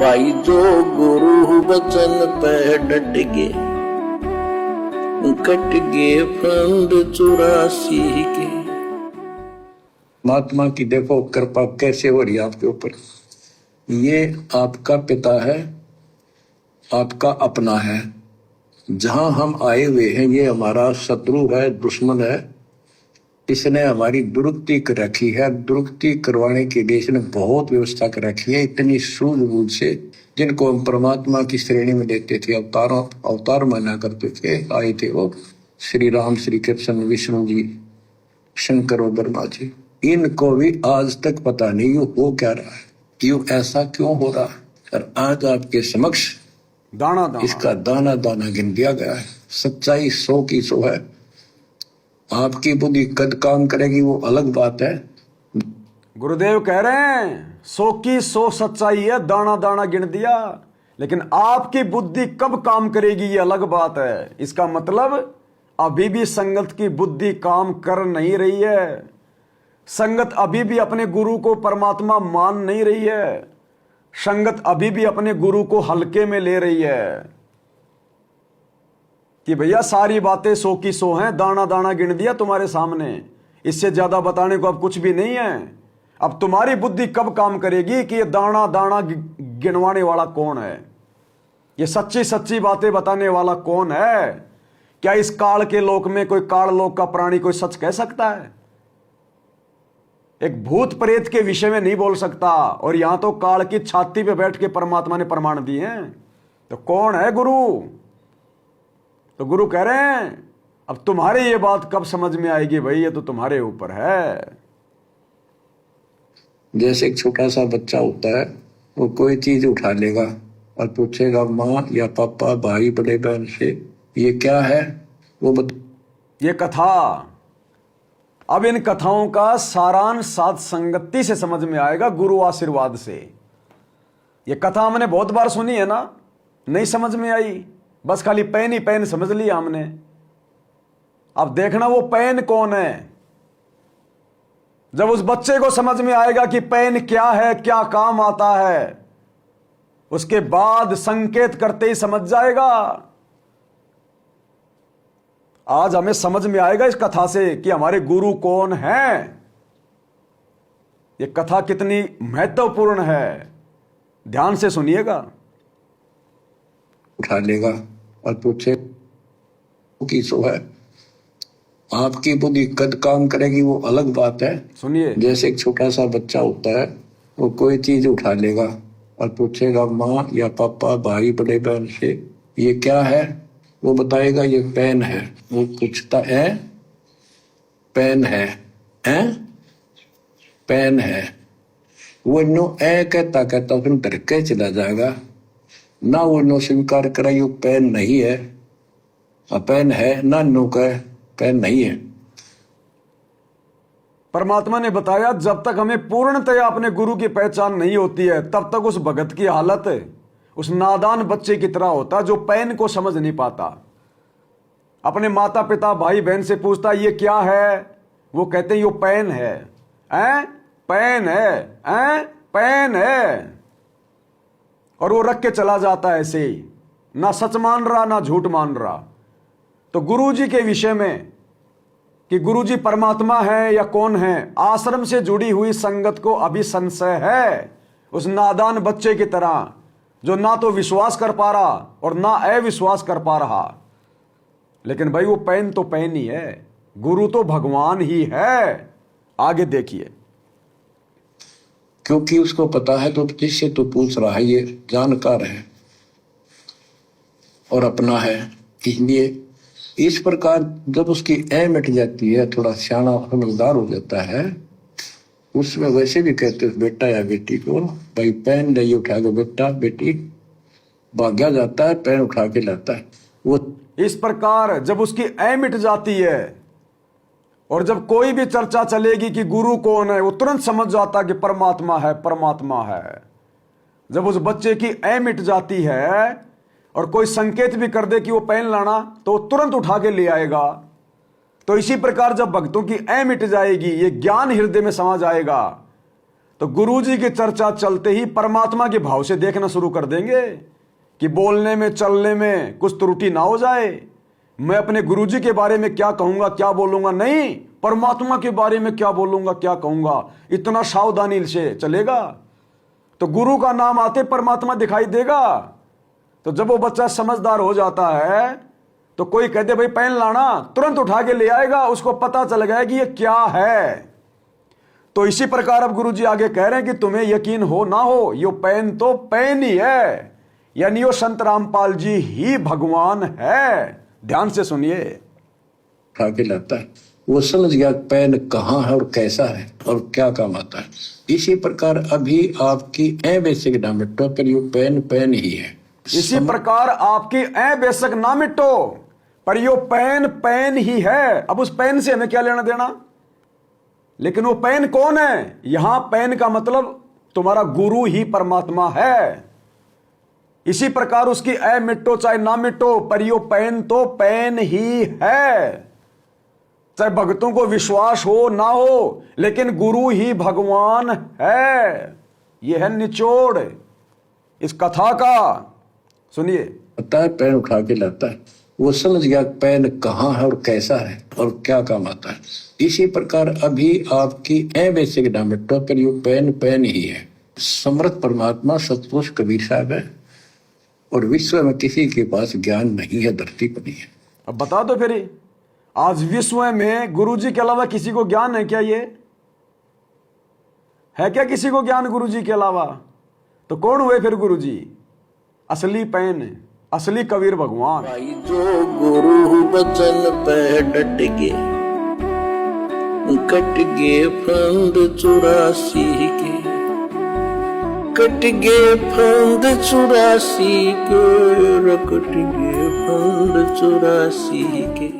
भाई जो गुरु वचन पे डट गए, कट गए फंद 84 के। महात्मा की देखो कृपा कैसे हो रही है आपके ऊपर। ये आपका पिता है, आपका अपना है। जहां हम आए हुए हैं ये हमारा शत्रु है, दुश्मन है। इसने हमारी दुरुक्ति कर रखी है। दुरुक्ति करवाने के लिए इसने बहुत व्यवस्था कर रखी है, इतनी सूझबूझ से। जिनको हम परमात्मा की श्रेणी में लेते थे, अवतार माना करते थे, आए थे वो श्री राम, श्री कृष्ण, विष्णु जी, शंकर और ब्रह्मा जी। इनको भी आज तक पता नहीं हो क्या रहा है, क्यों ऐसा क्यों हो रहा है। और आज आपके समक्ष दाना दाना इसका दाना दाना गिन दिया गया है। सच्चाई 100 की 100 है। आपकी बुद्धि कद काम करेगी वो अलग बात है। गुरुदेव कह रहे हैं 100 की 100 सच्चाई है, दाना दाना गिन दिया। लेकिन आपकी बुद्धि कब काम करेगी ये अलग बात है। इसका मतलब अभी भी संगत की बुद्धि काम कर नहीं रही है। संगत अभी भी अपने गुरु को परमात्मा मान नहीं रही है। संगत अभी भी अपने गुरु को हल्के में ले रही है कि भैया सारी बातें 100 की 100 हैं, दाना दाना गिन दिया तुम्हारे सामने। इससे ज्यादा बताने को अब कुछ भी नहीं है। अब तुम्हारी बुद्धि कब काम करेगी कि ये दाना दाना गिनवाने वाला कौन है, ये सच्ची सच्ची बातें बताने वाला कौन है। क्या इस काल के लोक में कोई काल लोक का प्राणी कोई सच कह सकता है? एक भूत प्रेत के विषय में नहीं बोल सकता, और यहां तो काल की छाती पे बैठ के परमात्मा ने प्रमाण दिए हैं। तो कौन है गुरु? तो गुरु कह रहे हैं अब तुम्हारी ये बात कब समझ में आएगी भाई, ये तो तुम्हारे ऊपर है। जैसे एक छोटा सा बच्चा होता है, वो कोई चीज उठा लेगा और पूछेगा माँ या पापा, भाई, बड़े बहन से ये क्या है, वो ये कथा। अब इन कथाओं का सारांश साध संगति से समझ में आएगा, गुरु आशीर्वाद से। ये कथा हमने बहुत बार सुनी है ना, नहीं समझ में आई, बस खाली पेन ही पेन समझ लिया हमने। अब देखना वो पेन कौन है। जब उस बच्चे को समझ में आएगा कि पेन क्या है, क्या काम आता है, उसके बाद संकेत करते ही समझ जाएगा। आज हमें समझ में आएगा इस कथा से कि हमारे गुरु कौन हैं। ये कथा कितनी महत्वपूर्ण है, ध्यान से सुनिएगा। उठा लेगा और पूछे की सो है। आपकी बुद्धि कद काम करेगी वो अलग बात है। सुनिए, जैसे एक छोटा सा बच्चा होता है, वो कोई चीज उठा लेगा और पूछेगा माँ या पापा, भाई, बड़े बहन से ये क्या है, वो बताएगा ये पेन है। वो पूछता है पेन है, हैं? पेन है। वो नो कहता कहता फिर डर के चला जाएगा ना। वो नो स्वीकार करा ये पेन नहीं है, पेन है ना, नो कहे पेन नहीं है। परमात्मा ने बताया जब तक हमें पूर्णतया अपने गुरु की पहचान नहीं होती है, तब तक उस भगत की हालत उस नादान बच्चे की तरह होता जो पेन को समझ नहीं पाता। अपने माता पिता, भाई बहन से पूछता ये क्या है, वो कहते ये पेन है। हैं? पेन है, हैं? पेन है। और वो रख के चला जाता है ऐसे ही, ना सच मान रहा ना झूठ मान रहा। तो गुरुजी के विषय में कि गुरुजी परमात्मा है या कौन है, आश्रम से जुड़ी हुई संगत को अभी संशय है, उस नादान बच्चे की तरह जो ना तो विश्वास कर पा रहा और ना अविश्वास कर पा रहा। लेकिन भाई वो पेन तो पेन ही है, गुरु तो भगवान ही है। आगे देखिए। क्योंकि उसको पता है तो जिससे तो पूछ रहा है ये जानकार है और अपना है। इसलिए इस प्रकार जब उसकी ऐ मिट जाती है, थोड़ा सियाना समझदार हो जाता है, उसमें वैसे भी कहते हैं बेटा या बेटी को भाई पेन ले उठा के, बेटा बेटी भाग्या जाता है, पेन उठा के लाता है। वो इस प्रकार जब उसकी ऐ मिट जाती है और जब कोई भी चर्चा चलेगी कि गुरु कौन है, वो तुरंत समझ जाता कि परमात्मा है, परमात्मा है। जब उस बच्चे की ऐ मिट जाती है और कोई संकेत भी कर दे कि वो पेन लाना, तो वो तुरंत उठा के ले आएगा। तो इसी प्रकार जब भक्तों की ऐ मिट जाएगी, ये ज्ञान हृदय में समा जाएगा, तो गुरुजी की चर्चा चलते ही परमात्मा के भाव से देखना शुरू कर देंगे कि बोलने में चलने में कुछ त्रुटि ना हो जाए। मैं अपने गुरुजी के बारे में क्या कहूंगा क्या बोलूंगा, नहीं, परमात्मा के बारे में क्या बोलूंगा क्या कहूंगा, इतना सावधानी से चलेगा तो गुरु का नाम आते परमात्मा दिखाई देगा। तो जब वो बच्चा समझदार हो जाता है तो कोई कहते भाई पेन लाना, तुरंत उठा के ले आएगा, उसको पता चल गया कि ये क्या है। तो इसी प्रकार अब गुरुजी आगे कह रहे हैं कि तुम्हें यकीन हो ना हो, ये पेन तो पेन ही है, यानी यो संत रामपाल जी ही भगवान है। ध्यान से सुनिए। उठा के लाता है, वो समझ गया पेन कहाँ है और कैसा है और क्या काम आता है। इसी प्रकार अभी आपकी ए बेसिक ना मिटो, पर यो पेन पेन ही है। इसी प्रकार आपकी ए बेशक ना मिटो, पर यो पेन पेन ही है। अब उस पेन से हमें क्या लेना देना, लेकिन वो पेन कौन है? यहां पेन का मतलब तुम्हारा गुरु ही परमात्मा है। इसी प्रकार उसकी ए मिटो चाहे ना मिटो, पर यो पेन तो पेन ही है। चाहे भक्तों को विश्वास हो ना हो, लेकिन गुरु ही भगवान है। यह है निचोड़ इस कथा का। सुनिए। पता है पेन उठा के लाता है, वो समझ गया पेन कहाँ है और कैसा है और क्या काम आता है। इसी प्रकार अभी आपकी ए बेसिक ना मिटो, पर यो पेन पेन ही है। समर्थ परमात्मा सतपुरुष कबीर साहब है और विश्व में किसी के पास ज्ञान नहीं है, धरती पर नहीं है। अब बता दो फिर, आज विश्व में गुरुजी के अलावा किसी को ज्ञान है क्या? ये है क्या किसी को ज्ञान गुरुजी के अलावा? तो कौन हुए फिर गुरुजी? असली पेन, असली कबीर भगवान। भाई जो गुरु बचन पे डट गे, कट गे फंद 84 के, कट गे फंद 84 के, कट गे फंद 84 के।